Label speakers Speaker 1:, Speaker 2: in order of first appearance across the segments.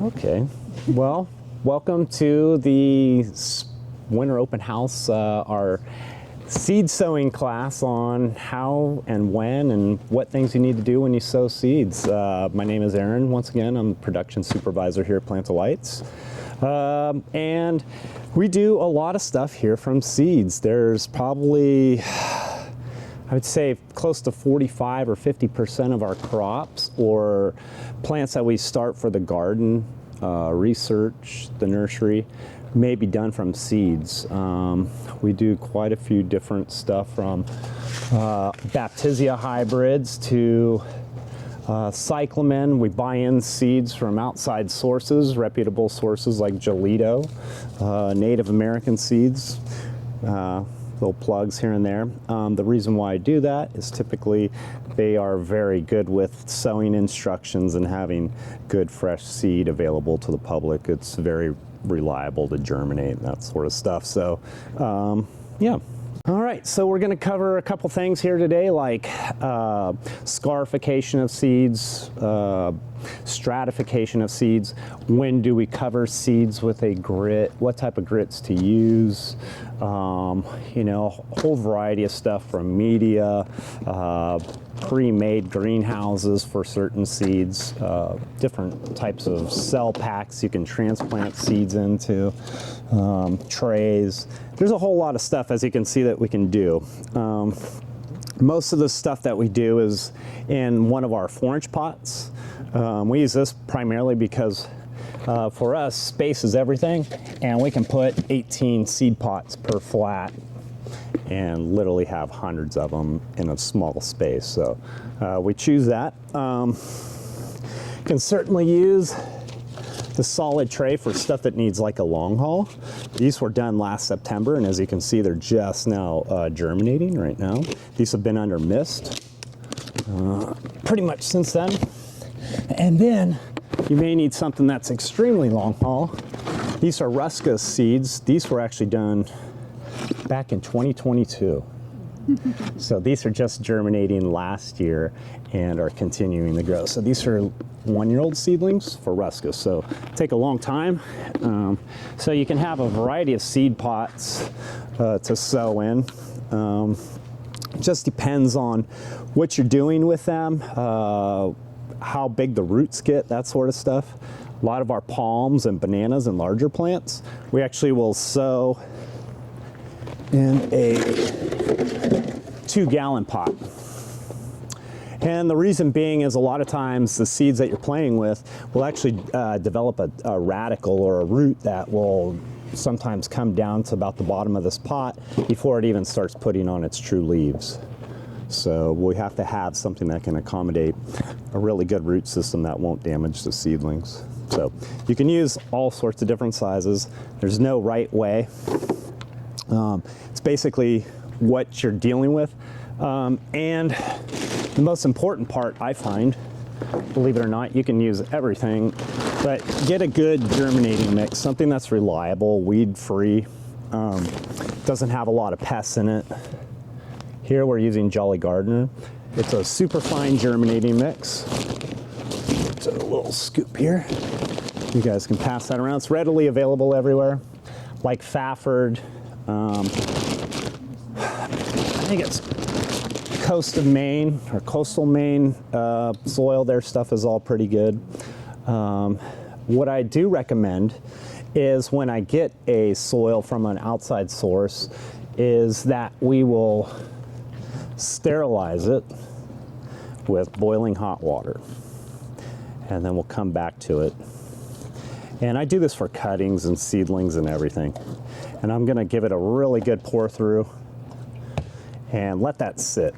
Speaker 1: Okay, well, welcome to the winter open house, our seed sowing class on how and when and what things you need to do when you sow seeds. My name is Aaron. Once again, I'm the production supervisor here at Plant Delights. And we do a lot of stuff here from seeds. There's probably, I would say, close to 45 or 50% of our crops or plants that we start for the garden, research, the nursery, may be done from seeds. We do quite a few different stuff from Baptisia hybrids to cyclamen. We buy in seeds from outside sources, reputable sources like Jolito, Native American seeds, little plugs here and there. The reason why I do that is typically they are very good with sowing instructions and having good fresh seed available to the public. It's very reliable to germinate and that sort of stuff. So yeah. All right, so we're going to cover a couple things here today, like scarification of seeds, stratification of seeds. When do we cover seeds with a grit? What type of grits to use? You know, a whole variety of stuff from media, pre-made greenhouses for certain seeds, different types of cell packs you can transplant seeds into, trays. There's a whole lot of stuff, as you can see, that we can do. Most of the stuff that we do is in one of our 4-inch pots. We use this primarily because for us, space is everything, and we can put 18 seed pots per flat and literally have hundreds of them in a small space. So we choose that. Can certainly use the solid tray for stuff that needs like a long haul. These were done last September, and as you can see, they're just now germinating right now. These have been under mist pretty much since then. And then you may need something that's extremely long haul. These are Ruscus seeds. These were actually done back in 2022. So these are just germinating last year and are continuing to grow. So these are 1-year-old seedlings for Ruscus. So take a long time. So you can have a variety of seed pots to sow in. Just depends on what you're doing with them, how big the roots get, that sort of stuff. A lot of our palms and bananas and larger plants, we actually will sow in a 2-gallon pot. And the reason being is a lot of times the seeds that you're playing with will actually develop a radical or a root that will sometimes come down to about the bottom of this pot before it even starts putting on its true leaves. So we have to have something that can accommodate a really good root system that won't damage the seedlings. So you can use all sorts of different sizes. There's no right way. It's basically what you're dealing with. And the most important part, I find, believe it or not, you can use everything, but get a good germinating mix, something that's reliable, weed-free, doesn't have a lot of pests in it. Here we're using Jolly Garner. It's a super fine germinating mix. So a little scoop here. You guys can pass that around. It's readily available everywhere, like Fafford. I think it's coast of Maine or coastal Maine soil. Their stuff is all pretty good. What I do recommend is when I get a soil from an outside source is that we will sterilize it with boiling hot water, and then we'll come back to it. And I do this for cuttings and seedlings and everything. And I'm gonna give it a really good pour through and let that sit.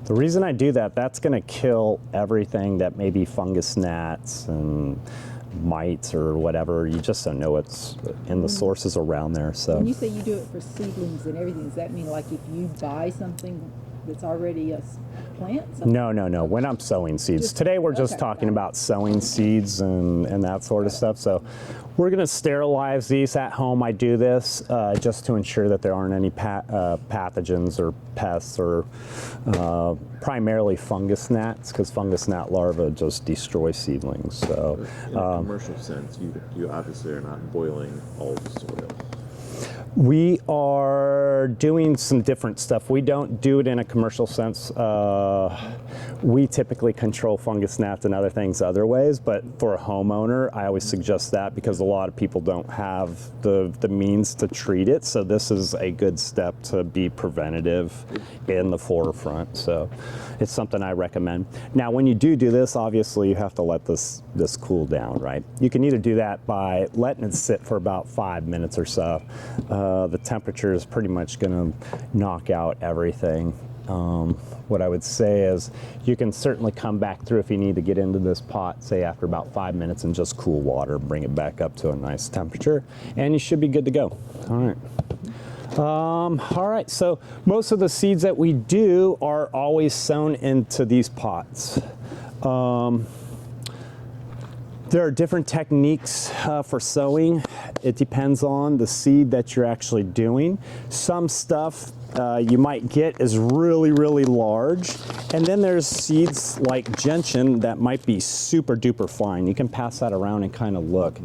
Speaker 1: The reason I do that, that's gonna kill everything that may be fungus gnats and mites or whatever. You just don't know what's in the sources around there. So
Speaker 2: when you say you do it for seedlings and everything, does that mean like if you buy something that's already a plant?
Speaker 1: No. When I'm sowing seeds. Today we're just talking about sowing seeds and that sort of stuff. So we're going to sterilize these at home. I do this just to ensure that there aren't any pathogens or pests or primarily fungus gnats, because fungus gnat larvae just destroy seedlings. So
Speaker 3: in a commercial sense, you obviously are not boiling all the soil.
Speaker 1: We are doing some different stuff. We don't do it in a commercial sense. We typically control fungus gnats and other things other ways, but for a homeowner, I always suggest that because a lot of people don't have the means to treat it. So this is a good step to be preventative in the forefront. So it's something I recommend. Now, when you do this, obviously you have to let this cool down, right? You can either do that by letting it sit for about 5 minutes or so. The temperature is pretty much going to knock out everything. What I would say is you can certainly come back through if you need to get into this pot, say after about 5 minutes, and just cool water, bring it back up to a nice temperature, and you should be good to go. All right, so most of the seeds that we do are always sown into these pots. There are different techniques for sowing. It depends on the seed that you're actually doing. Some stuff you might get is really, really large. And then there's seeds like gentian that might be super duper fine. You can pass that around and kind of look.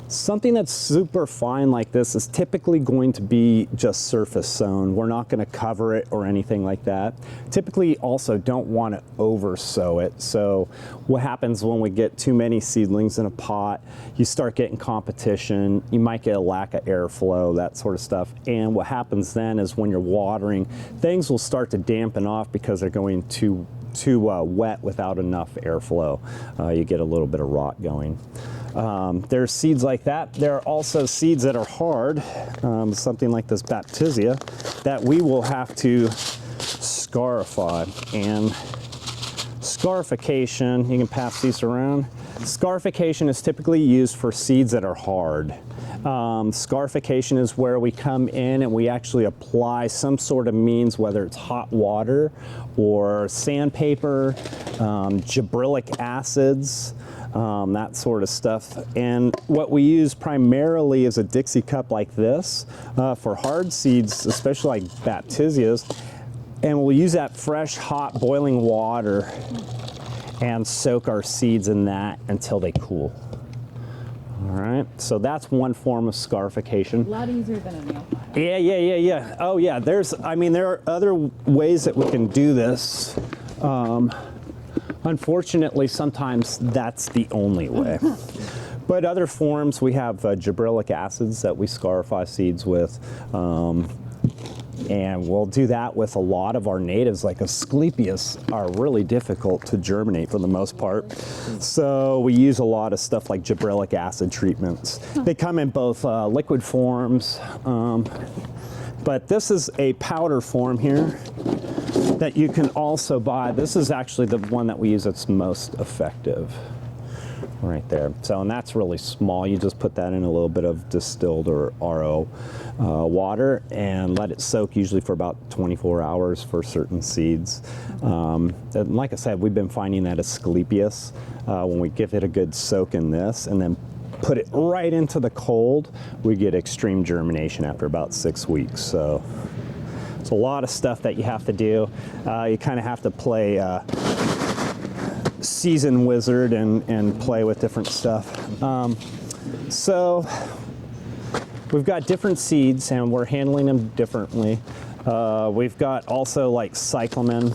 Speaker 1: Something that's super fine like this is typically going to be just surface sown. We're not going to cover it or anything like that. Typically also don't want to over sow it. So what happens when we get too many seedlings in a pot, you start getting competition, you might get a lack of airflow, that sort of stuff. And what happens then is when you're watering, things will start to dampen off because they're going too wet without enough airflow. You get a little bit of rot going. There's seeds like that. There are also seeds that are hard, something like this baptisia, that we will have to scarify. And scarification, you can pass these around. Scarification is typically used for seeds that are hard. Scarification is where we come in and we actually apply some sort of means, whether it's hot water or sandpaper, gibberellic acids, that sort of stuff. And what we use primarily is a Dixie cup like this for hard seeds, especially like baptisias. And we'll use that fresh, hot, boiling water and soak our seeds in that until they cool. All right, so that's one form of scarification.
Speaker 2: A lot easier than a nail file.
Speaker 1: Yeah. Oh yeah, there are other ways that we can do this. Unfortunately, sometimes that's the only way. But other forms, we have gibberellic acids that we scarify seeds with. And we'll do that with a lot of our natives, like Asclepias are really difficult to germinate for the most part. So we use a lot of stuff like gibberellic acid treatments. They come in both liquid forms, but this is a powder form here that you can also buy. This is actually the one that we use that's most effective. Right there. So, and that's really small. You just put that in a little bit of distilled or RO water and let it soak, usually for about 24 hours for certain seeds. And like I said, we've been finding that Asclepias, when we give it a good soak in this and then put it right into the cold, we get extreme germination after about 6 weeks. So it's a lot of stuff that you have to do. You kind of have to play seasoned wizard and play with different stuff. So we've got different seeds and we're handling them differently. We've got also like cyclamen.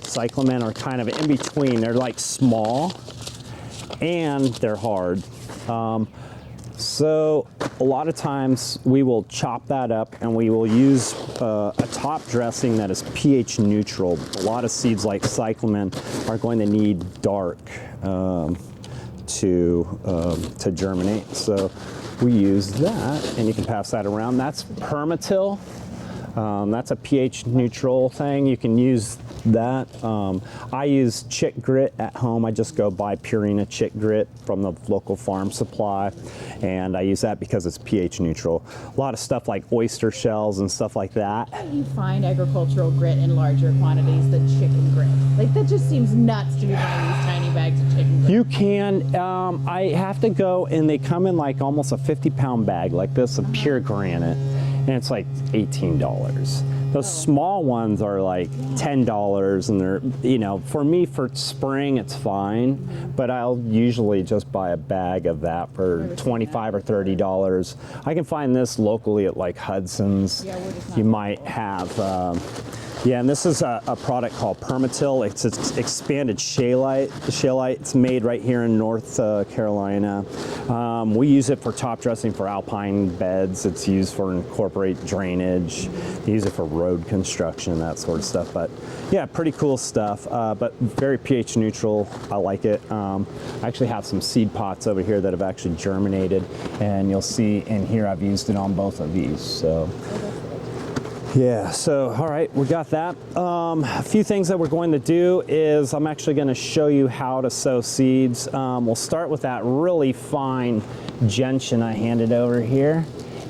Speaker 1: Cyclamen are kind of in between. They're like small and they're hard. So a lot of times we will chop that up and we will use a top dressing that is pH neutral. A lot of seeds like cyclamen are going to need dark to germinate. So we use that, and you can pass that around. That's permatil. That's a pH neutral thing. You can use that. I use chick grit at home. I just go buy Purina chick grit from the local farm supply, and I use that because it's pH neutral. A lot of stuff like oyster shells and stuff like that.
Speaker 2: How do you find agricultural grit in larger quantities than chicken grit? Like, that just seems nuts to be buying these tiny bags of chicken grit.
Speaker 1: You can, I have to go, and they come in like almost a 50-pound bag like this of pure granite, and it's like $18. Those small ones are like $10, and they're, you know, for me, for spring, it's fine, but I'll usually just buy a bag of that for $25 or $30. I can find this locally at like Hudson's.
Speaker 2: Yeah, we're just not
Speaker 1: You might have, yeah, and this is a product called Permatil. It's expanded shaleite. The shaleite, it's made right here in North Carolina. We use it for top dressing for alpine beds. It's used for incorporate drainage. They use it for road construction, that sort of stuff. But yeah, pretty cool stuff, but very pH neutral. I like it. I actually have some seed pots over here that have actually germinated, and you'll see in here I've used it on both of these. So. Yeah, so all right, we got that. A few things that we're going to do is I'm actually going to show you how to sow seeds. We'll start with that really fine gentian I handed over here.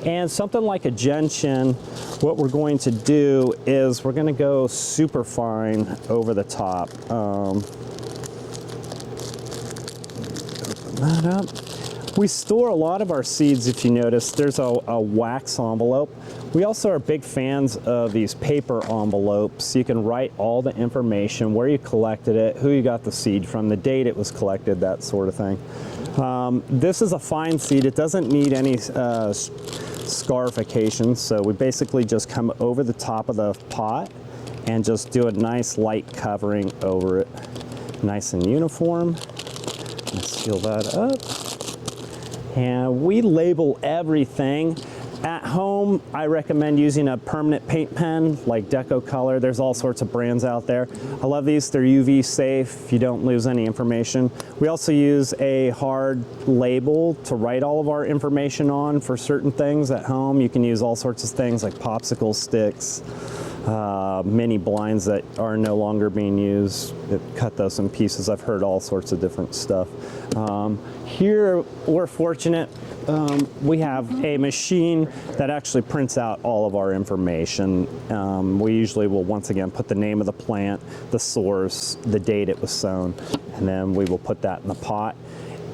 Speaker 1: And something like a gentian, what we're going to do is we're going to go super fine over the top. Open that up. We store a lot of our seeds, if you notice. There's a wax envelope. We also are big fans of these paper envelopes. You can write all the information, where you collected it, who you got the seed from, the date it was collected, that sort of thing. This is a fine seed. It doesn't need any scarification, so we basically just come over the top of the pot and just do a nice light covering over it. Nice and uniform. Let's seal that up. And we label everything. At home, I recommend using a permanent paint pen like Deco Color. There's all sorts of brands out there. I love these. They're UV safe. You don't lose any information. We also use a hard label to write all of our information on for certain things at home. You can use all sorts of things like popsicle sticks, mini blinds that are no longer being used. Cut those in pieces. I've heard all sorts of different stuff. Here, we're fortunate. We have a machine that actually prints out all of our information. We usually will once again put the name of the plant, the source, the date it was sown, and then we will put that in the pot.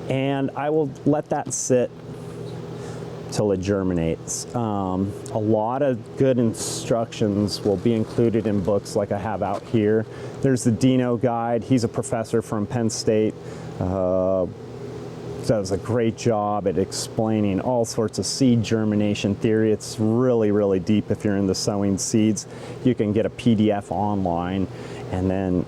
Speaker 1: And I will let that sit till it germinates. A lot of good instructions will be included in books like I have out here. There's the Dino Guide. He's a professor from Penn State. Does a great job at explaining all sorts of seed germination theory. It's really, really deep. If you're into sowing seeds, you can get a PDF online and then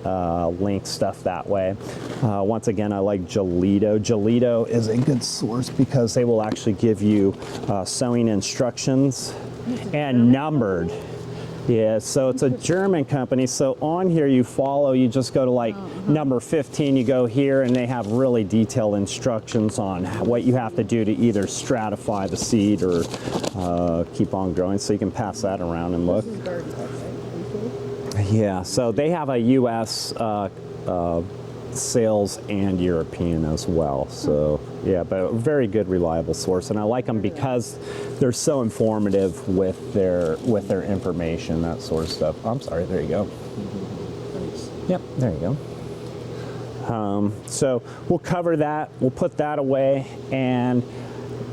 Speaker 1: link stuff that way. Once again, I like Gelito. Gelito is a good source because they will actually give you sowing instructions and numbered. Yeah, so it's a German company. So on here you follow, you just go to like number 15, you go here, and they have really detailed instructions on what you have to do to either stratify the seed or keep on growing. So you can pass that around and look. Yeah, so they have a US sales and European as well. So yeah, but a very good, reliable source, and I like them because they're so informative with their information, that sort of stuff. I'm sorry, there you go. Yep, there you go. So we'll cover that. We'll put that away and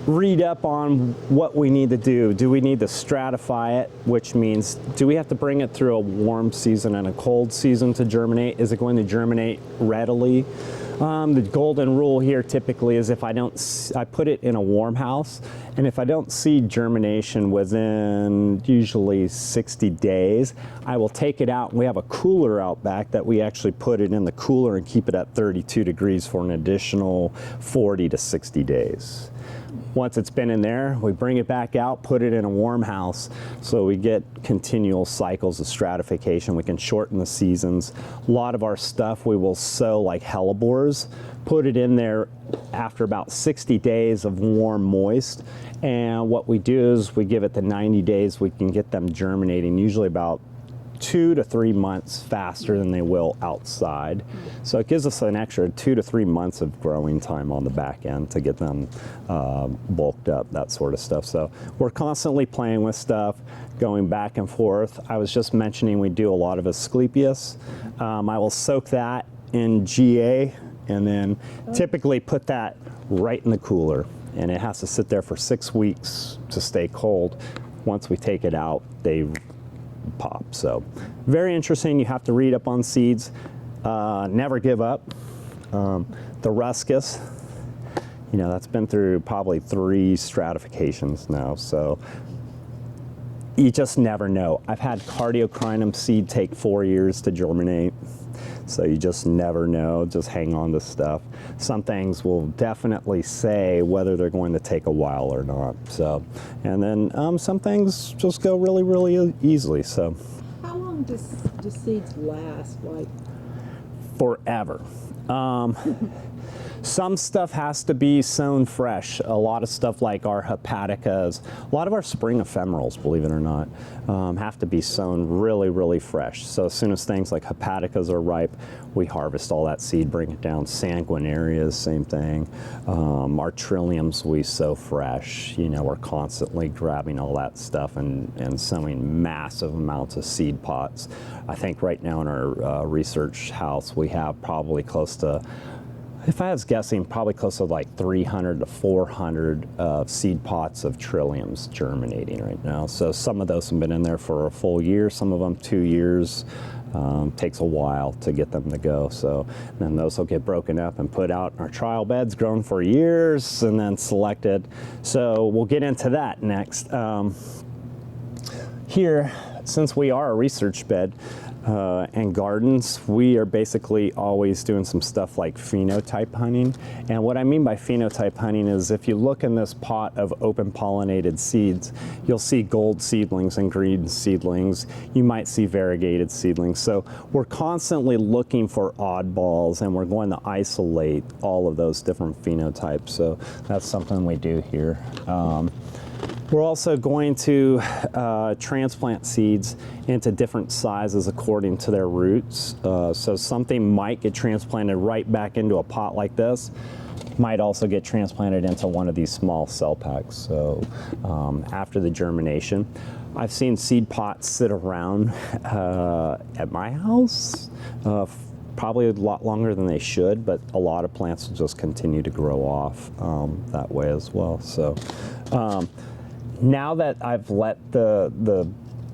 Speaker 1: read up on what we need to do. Do we need to stratify it, which means do we have to bring it through a warm season and a cold season to germinate? Is it going to germinate readily? The golden rule here typically is if I put it in a warm house, and if I don't see germination within usually 60 days, I will take it out. We have a cooler out back that we actually put it in the cooler and keep it at 32 degrees for an additional 40 to 60 days. Once it's been in there, we bring it back out, put it in a warm house, so we get continual cycles of stratification. We can shorten the seasons. A lot of our stuff we will sow like hellebores, put it in there after about 60 days of warm, moist. And what we do is we give it the 90 days, we can get them germinating, usually about 2 to 3 months faster than they will outside. So it gives us an extra 2 to 3 months of growing time on the back end to get them bulked up, that sort of stuff. So we're constantly playing with stuff, going back and forth. I was just mentioning we do a lot of Asclepias. I will soak that in GA and then typically put that right in the cooler. And it has to sit there for 6 weeks to stay cold. Once we take it out, they pop. So very interesting. You have to read up on seeds. Never give up. The Ruscus, you know, that's been through probably 3 stratifications now. So you just never know. I've had cardiocrinum seed take 4 years to germinate. So you just never know. Just hang on to stuff. Some things will definitely say whether they're going to take a while or not. So, and then some things just go really, really easily. So,
Speaker 4: how long do seeds last? Like
Speaker 1: forever. Some stuff has to be sown fresh. A lot of stuff like our hepaticas, a lot of our spring ephemerals, believe it or not, have to be sown really, really fresh. So as soon as things like hepaticas are ripe, we harvest all that seed, bring it down. Sanguinarias, same thing. Our trilliums we sow fresh. You know, we're constantly grabbing all that stuff and sowing massive amounts of seed pots. I think right now in our research house, we have probably close to, if I was guessing, probably close to like 300 to 400 seed pots of trilliums germinating right now. So some of those have been in there for a full year, some of them 2 years. Takes a while to get them to go. So then those will get broken up and put out in our trial beds, grown for years, and then selected. So we'll get into that next. Here, since we are a research bed, and gardens, we are basically always doing some stuff like phenotype hunting. And what I mean by phenotype hunting is if you look in this pot of open pollinated seeds, you'll see gold seedlings and green seedlings. You might see variegated seedlings. So we're constantly looking for oddballs, and we're going to isolate all of those different phenotypes. So that's something we do here. We're also going to transplant seeds into different sizes according to their roots. So something might get transplanted right back into a pot like this, might also get transplanted into one of these small cell packs. So after the germination, I've seen seed pots sit around at my house probably a lot longer than they should, but a lot of plants will just continue to grow off that way as well. So now that I've let the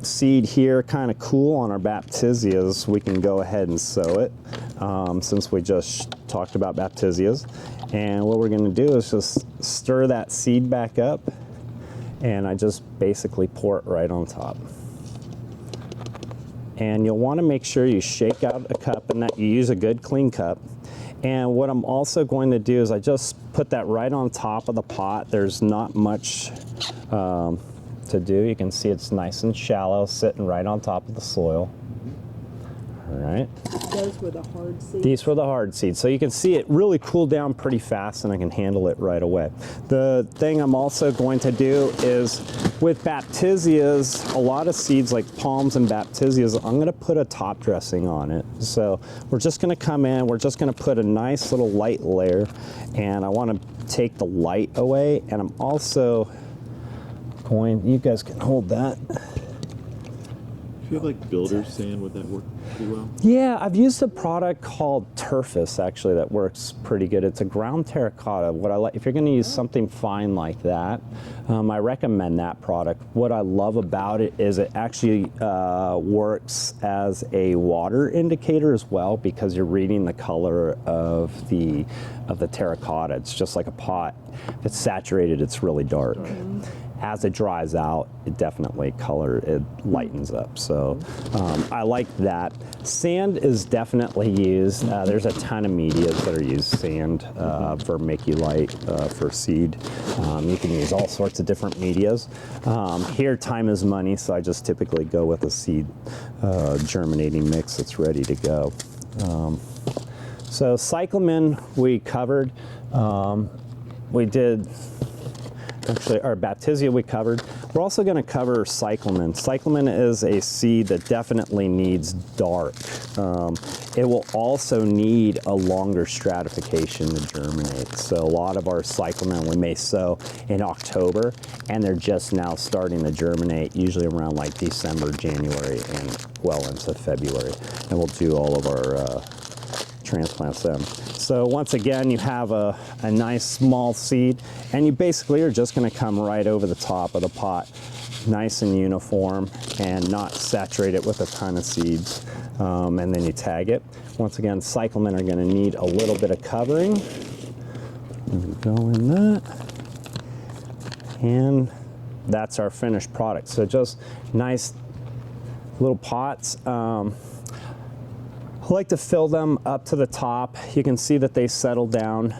Speaker 1: seed here kind of cool on our baptisias, we can go ahead and sow it since we just talked about baptisias. And what we're going to do is just stir that seed back up, and I just basically pour it right on top. And you'll want to make sure you shake out a cup and that you use a good clean cup. And what I'm also going to do is I just put that right on top of the pot. There's not much to do. You can see it's nice and shallow, sitting right on top of the soil. All right.
Speaker 4: those were the hard seeds.
Speaker 1: These were the hard seeds. So you can see it really cooled down pretty fast, and I can handle it right away. The thing I'm also going to do is with baptisias, a lot of seeds like palms and baptisias, I'm going to put a top dressing on it. So we're just going to come in, we're just going to put a nice little light layer, and I want to take the light away, and I'm also going, you guys can hold that.
Speaker 3: If you have like builder's sand, would that work pretty well?
Speaker 1: Yeah, I've used a product called Turfus actually that works pretty good. It's a ground terracotta. What I like, if you're going to use something fine like that, I recommend that product. What I love about it is it actually works as a water indicator as well, because you're reading the color of the terracotta. It's just like a pot. If it's saturated, it's really dark. As it dries out, it definitely it lightens up. So I like that. Sand is definitely used. There's a ton of medias that are used sand for Make-You-Lite, for seed. You can use all sorts of different medias. Here, time is money, so I just typically go with a seed germinating mix that's ready to go. So cyclamen we covered. We did, actually, our baptisia we covered. We're also going to cover cyclamen. Cyclamen is a seed that definitely needs dark. It will also need a longer stratification to germinate. So a lot of our cyclamen we may sow in October, and they're just now starting to germinate, usually around like December, January, and well into February. And we'll do all of our transplants then. So once again, you have a nice small seed, and you basically are just going to come right over the top of the pot, nice and uniform, and not saturate it with a ton of seeds. And then you tag it. Once again, cyclamen are going to need a little bit of covering. Go in that, and that's our finished product. So just nice little pots. I like to fill them up to the top. You can see that they settle down.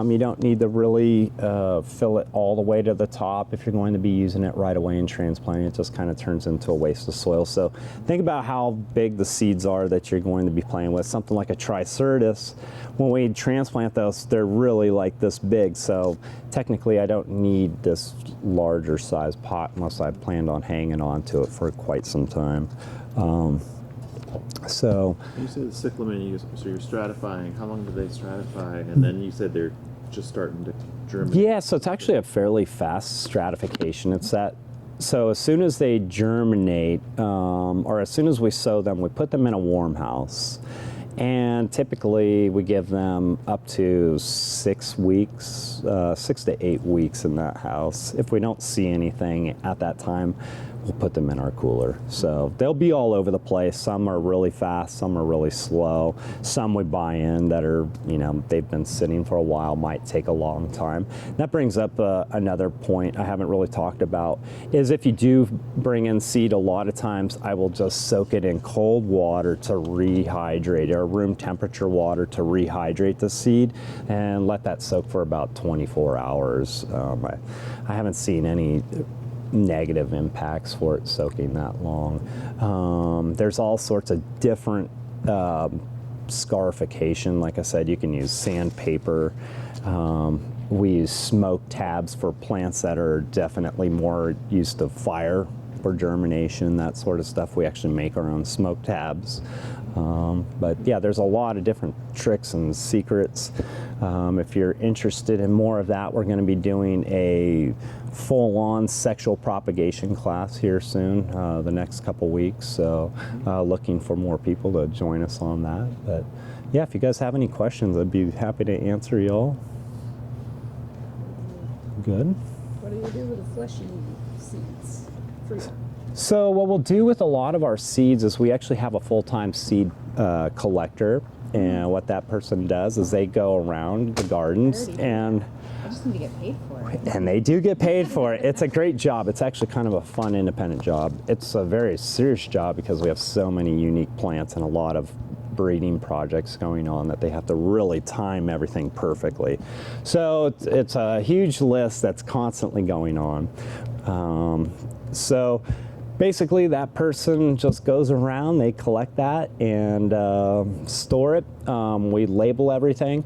Speaker 1: You don't need to really fill it all the way to the top if you're going to be using it right away and transplanting. It just kind of turns into a waste of soil. So think about how big the seeds are that you're going to be playing with. Something like a Triceratops, when we transplant those, they're really like this big. So technically I don't need this larger size pot unless I planned on hanging on to it for quite some time. So
Speaker 3: you said the cyclamen, so you're stratifying. How long do they stratify? And then you said they're just starting to germinate.
Speaker 1: yeah, so it's actually a fairly fast stratification. It's that, so as soon as they germinate, or as soon as we sow them, we put them in a warm house. And typically we give them up to 6 weeks, 6 to 8 weeks in that house. If we don't see anything at that time, we'll put them in our cooler. So they'll be all over the place. Some are really fast, some are really slow. Some we buy in that are, you know, they've been sitting for a while, might take a long time. That brings up another point I haven't really talked about, is if you do bring in seed, a lot of times I will just soak it in cold water to rehydrate, or room temperature water to rehydrate the seed, and let that soak for about 24 hours. I haven't seen any negative impacts for it soaking that long. There's all sorts of different scarification. Like I said, you can use sandpaper. We use smoke tabs for plants that are definitely more used to fire for germination, that sort of stuff. We actually make our own smoke tabs. But yeah, there's a lot of different tricks and secrets. If you're interested in more of that, we're going to be doing a full-on sexual propagation class here soon, the next couple weeks. So looking for more people to join us on that. But yeah, if you guys have any questions, I'd be happy to answer y'all. Good.
Speaker 4: What do you do with the fleshy seeds? Fruit.
Speaker 1: So what we'll do with a lot of our seeds is we actually have a full-time seed collector, and what that person does is they go around the gardens and
Speaker 2: I just need to get paid for it.
Speaker 1: and they do get paid for it. It's a great job. It's actually kind of a fun independent job. It's a very serious job because we have so many unique plants and a lot of breeding projects going on that they have to really time everything perfectly. So it's a huge list that's constantly going on. So basically that person just goes around, they collect that and store it. We label everything.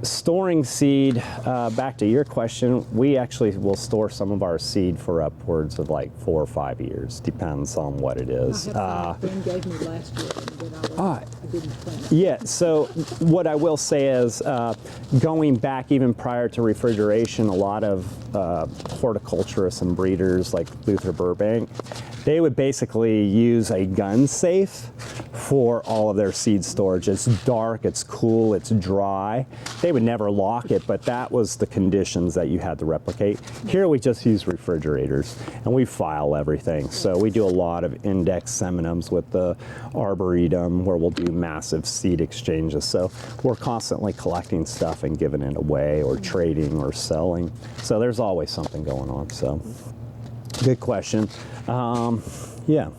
Speaker 1: Storing seed, back to your question, we actually will store some of our seed for upwards of like 4 or 5 years, depends on what it is.
Speaker 4: Ben gave me last year, and then I didn't plant it.
Speaker 1: Yeah, so what I will say is, going back even prior to refrigeration, a lot of horticulturists and breeders like Luther Burbank, they would basically use a gun safe for all of their seed storage. It's dark, it's cool, it's dry. They would never lock it, but that was the conditions that you had to replicate. Here we just use refrigerators and we file everything. So we do a lot of index seminums with the Arboretum where we'll do massive seed exchanges. So we're constantly collecting stuff and giving it away or trading or selling. So there's always something going on. So good question. Yeah.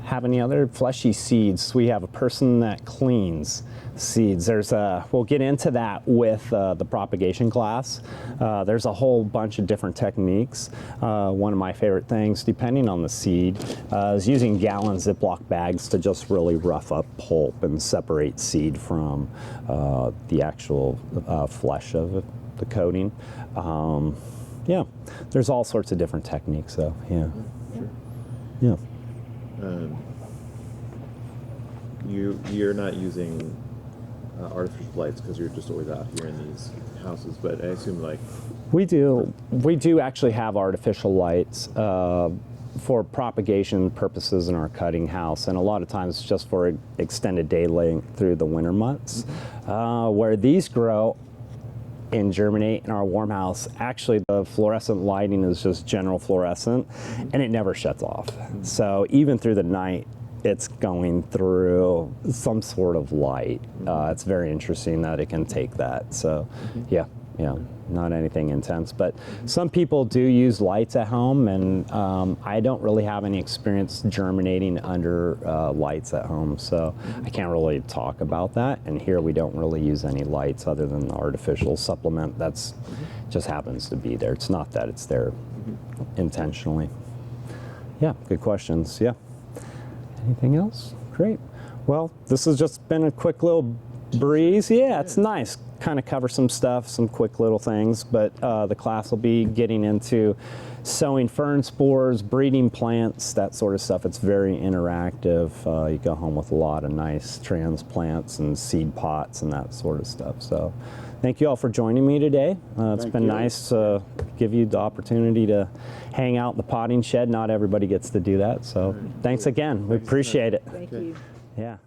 Speaker 1: have any other fleshy seeds? We have a person that cleans seeds. We'll get into that with the propagation class. There's a whole bunch of different techniques. One of my favorite things, depending on the seed, is using gallon Ziploc bags to just really rough up pulp and separate seed from the actual flesh of the coating. Yeah, there's all sorts of different techniques, though. Yeah.
Speaker 3: Sure.
Speaker 1: Yeah.
Speaker 3: You're not using artificial lights because you're just always out here in these houses, but I assume like
Speaker 1: We do actually have artificial lights for propagation purposes in our cutting house, and a lot of times just for extended day length through the winter months. Where these grow in Germany in our warm house, actually the fluorescent lighting is just general fluorescent, and it never shuts off. So even through the night, it's going through some sort of light. It's very interesting that it can take that. So yeah, not anything intense, but some people do use lights at home, and I don't really have any experience germinating under lights at home, so I can't really talk about that. And here we don't really use any lights other than the artificial supplement that's just happens to be there. It's not that it's there intentionally. Yeah, good questions. Yeah. Anything else? Great. Well, this has just been a quick little breeze. Yeah, it's nice. Kind of cover some stuff, some quick little things, but the class will be getting into sowing fern spores, breeding plants, that sort of stuff. It's very interactive. You go home with a lot of nice transplants and seed pots and that sort of stuff. So thank you all for joining me today. It's been nice to give you the opportunity to hang out in the potting shed. Not everybody gets to do that, so thanks again. We appreciate it.
Speaker 4: Thank you.
Speaker 1: Yeah.